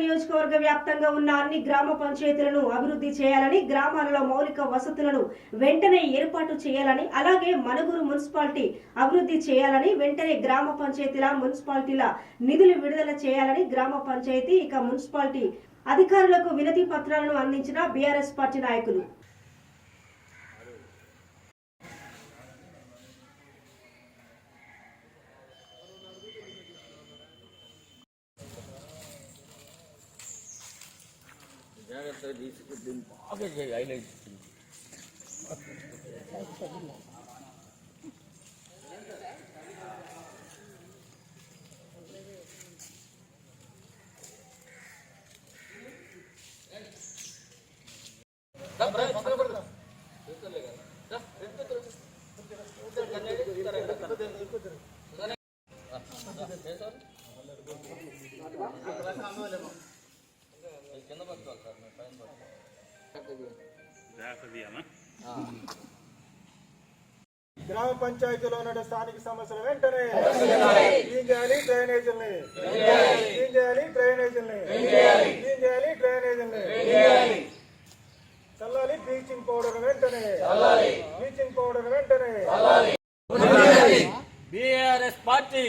నియోజకవర్గ వ్యాప్తంగా ఉన్న అన్ని గ్రామ పంచాయతీలను అభివృద్ధి చేయాలని, గ్రామాలలో మౌలిక వసతులను వెంటనే ఏర్పాటు చేయాలని, అలాగే మనుగురు మున్సిపాలిటీ అభివృద్ధి చేయాలని, వెంటనే గ్రామ పంచాయతీల మున్సిపాలిటీల నిధులు విడుదల చేయాలని గ్రామ పంచాయతీ మున్సిపాలిటీ అధికారులకు వినతి పత్రాలను అందించిన బీఆర్ఎస్ పార్టీ నాయకులు. గ్రామ పంచాయతీలో ఉన్న స్థానిక సమస్యలు వెంటనే చల్లాలి. బ్లీచింగ్ పౌడర్ వెంటనే బీఆర్ఎస్ పార్టీ